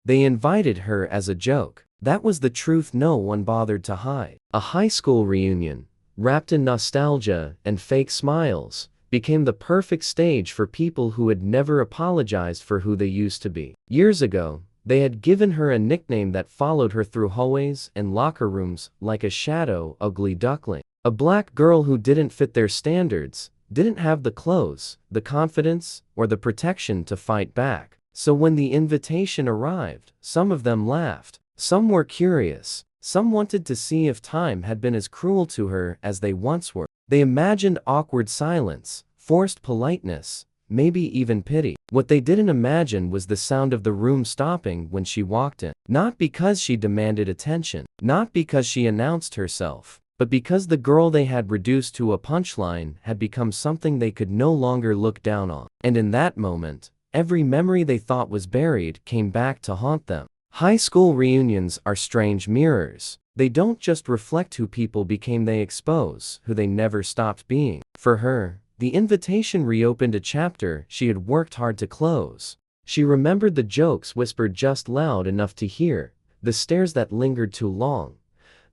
They invited her as a joke. That was the truth no one bothered to hide. A high school reunion, wrapped in nostalgia and fake smiles, became the perfect stage for people who had never apologized for who they used to be. Years ago, they had given her a nickname that followed her through hallways and locker rooms like a shadow, Ugly Duckling. A black girl who didn't fit their standards, didn't have the clothes, the confidence, or the protection to fight back. So when the invitation arrived, some of them laughed, some were curious, some wanted to see if time had been as cruel to her as they once were. They imagined awkward silence, forced politeness, maybe even pity. What they didn't imagine was the sound of the room stopping when she walked in. Not because she demanded attention, not because she announced herself, but because the girl they had reduced to a punchline had become something they could no longer look down on. And in that moment, every memory they thought was buried came back to haunt them. High school reunions are strange mirrors. They don't just reflect who people became, they expose who they never stopped being. For her, the invitation reopened a chapter she had worked hard to close. She remembered the jokes whispered just loud enough to hear, the stares that lingered too long,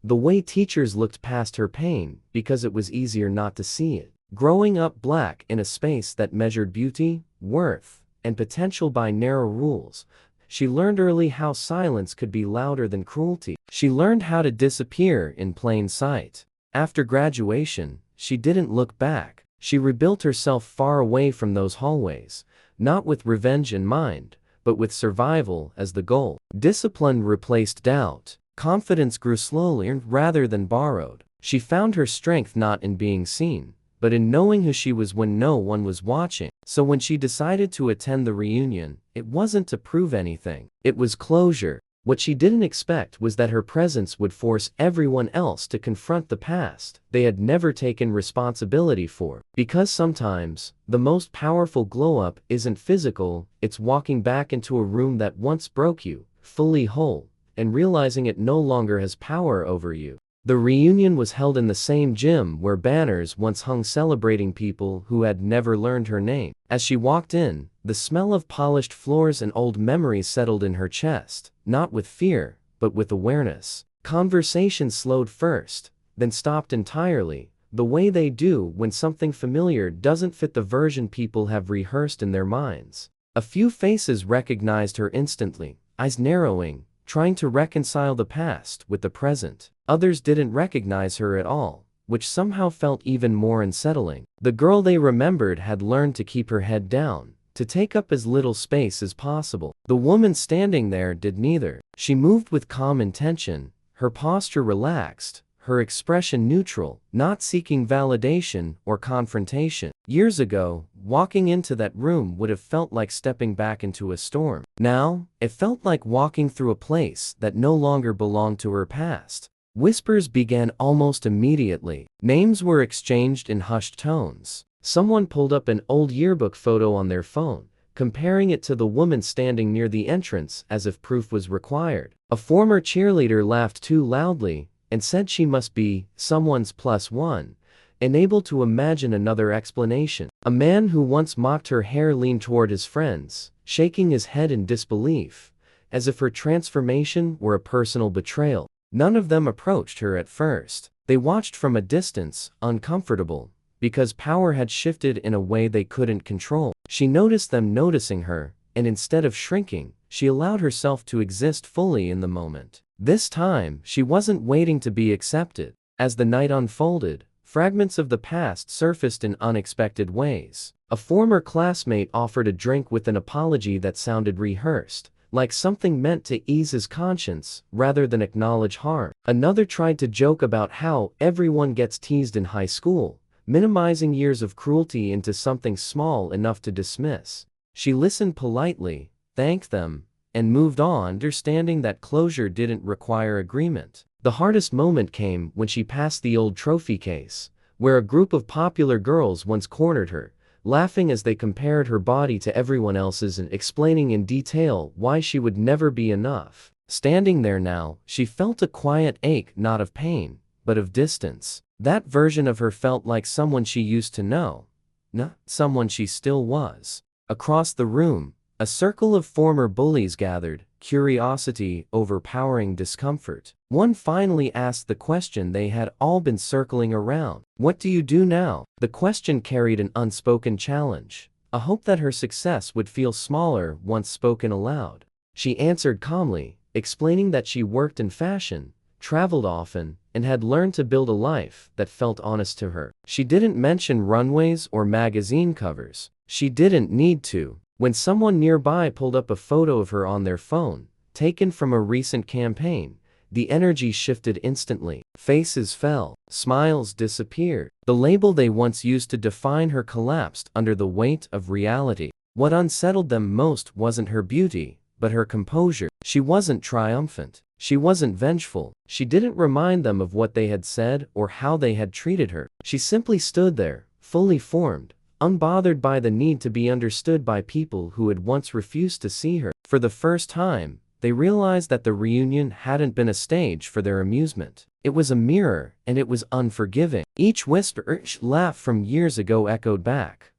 the way teachers looked past her pain because it was easier not to see it. Growing up black in a space that measured beauty, worth, and potential by narrow rules, she learned early how silence could be louder than cruelty. She learned how to disappear in plain sight. After graduation, she didn't look back. She rebuilt herself far away from those hallways, not with revenge in mind, but with survival as the goal. Discipline replaced doubt. Confidence grew slowly rather than borrowed. She found her strength not in being seen, but in knowing who she was when no one was watching. So when she decided to attend the reunion, it wasn't to prove anything. It was closure. What she didn't expect was that her presence would force everyone else to confront the past they had never taken responsibility for. Because sometimes, the most powerful glow-up isn't physical, it's walking back into a room that once broke you, fully whole, and realizing it no longer has power over you. The reunion was held in the same gym where banners once hung celebrating people who had never learned her name. As she walked in, the smell of polished floors and old memories settled in her chest, not with fear, but with awareness. Conversation slowed first, then stopped entirely, the way they do when something familiar doesn't fit the version people have rehearsed in their minds. A few faces recognized her instantly, eyes narrowing, trying to reconcile the past with the present. Others didn't recognize her at all, which somehow felt even more unsettling. The girl they remembered had learned to keep her head down, to take up as little space as possible. The woman standing there did neither. She moved with calm intention, her posture relaxed, her expression neutral, not seeking validation or confrontation. Years ago, walking into that room would have felt like stepping back into a storm. Now, it felt like walking through a place that no longer belonged to her past. Whispers began almost immediately. Names were exchanged in hushed tones. Someone pulled up an old yearbook photo on their phone, comparing it to the woman standing near the entrance as if proof was required. A former cheerleader laughed too loudly and said she must be someone's +1, unable to imagine another explanation. A man who once mocked her hair leaned toward his friends, shaking his head in disbelief, as if her transformation were a personal betrayal. None of them approached her at first. They watched from a distance, uncomfortable, because power had shifted in a way they couldn't control. She noticed them noticing her, and instead of shrinking, she allowed herself to exist fully in the moment. This time, she wasn't waiting to be accepted. As the night unfolded, fragments of the past surfaced in unexpected ways. A former classmate offered a drink with an apology that sounded rehearsed, like something meant to ease his conscience rather than acknowledge harm. Another tried to joke about how everyone gets teased in high school, minimizing years of cruelty into something small enough to dismiss. She listened politely, thanked them, and moved on, understanding that closure didn't require agreement. The hardest moment came when she passed the old trophy case, where a group of popular girls once cornered her, laughing as they compared her body to everyone else's and explaining in detail why she would never be enough. Standing there now, she felt a quiet ache, not of pain, but of distance. That version of her felt like someone she used to know, not someone she still was. Across the room, A circle of former bullies gathered, curiosity overpowering discomfort. One finally asked the question they had all been circling around. What do you do now? The question carried an unspoken challenge, a hope that her success would feel smaller once spoken aloud. She answered calmly, explaining that she worked in fashion, traveled often, and had learned to build a life that felt honest to her. She didn't mention runways or magazine covers. She didn't need to. When someone nearby pulled up a photo of her on their phone, taken from a recent campaign, the energy shifted instantly. Faces fell, smiles disappeared. The label they once used to define her collapsed under the weight of reality. What unsettled them most wasn't her beauty, but her composure. She wasn't triumphant. She wasn't vengeful. She didn't remind them of what they had said or how they had treated her. She simply stood there, fully formed, unbothered by the need to be understood by people who had once refused to see her. For the first time, they realized that the reunion hadn't been a stage for their amusement. It was a mirror, and it was unforgiving. Each whisper, each laugh from years ago echoed back.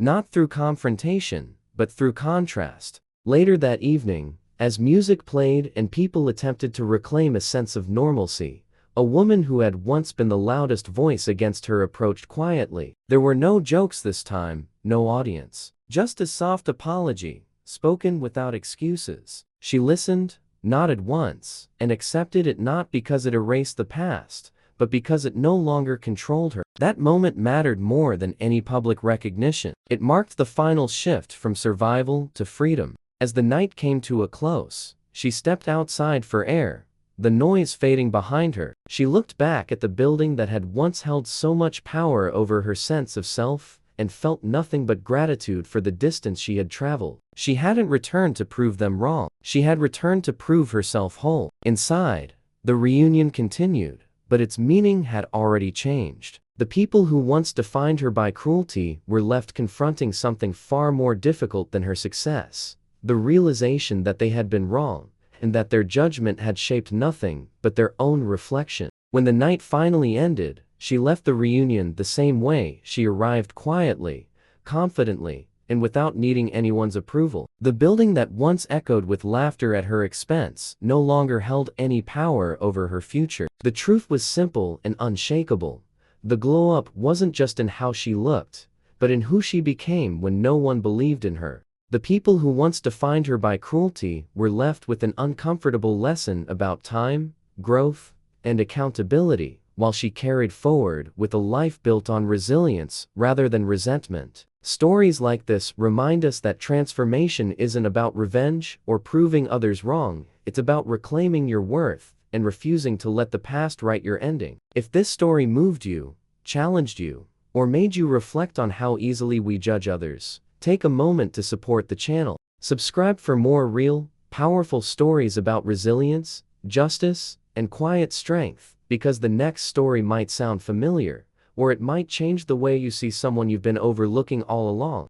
Not through confrontation, but through contrast. Later that evening, as music played and people attempted to reclaim a sense of normalcy, a woman who had once been the loudest voice against her approached quietly. There were no jokes this time, no audience. Just a soft apology, spoken without excuses. She listened, nodded once, and accepted it not because it erased the past, but because it no longer controlled her. That moment mattered more than any public recognition. It marked the final shift from survival to freedom. As the night came to a close, she stepped outside for air, the noise fading behind her. She looked back at the building that had once held so much power over her sense of self, and felt nothing but gratitude for the distance she had traveled. She hadn't returned to prove them wrong. She had returned to prove herself whole. Inside, the reunion continued, but its meaning had already changed. The people who once defined her by cruelty were left confronting something far more difficult than her success. The realization that they had been wrong, and that their judgment had shaped nothing but their own reflection. When the night finally ended, she left the reunion the same way she arrived, quietly, confidently, and without needing anyone's approval. The building that once echoed with laughter at her expense no longer held any power over her future. The truth was simple and unshakable. The glow-up wasn't just in how she looked, but in who she became when no one believed in her. The people who once defined her by cruelty were left with an uncomfortable lesson about time, growth, and accountability, while she carried forward with a life built on resilience rather than resentment. Stories like this remind us that transformation isn't about revenge or proving others wrong. It's about reclaiming your worth and refusing to let the past write your ending. If this story moved you, challenged you, or made you reflect on how easily we judge others, take a moment to support the channel. Subscribe for more real, powerful stories about resilience, justice, and quiet strength, because the next story might sound familiar, or it might change the way you see someone you've been overlooking all along.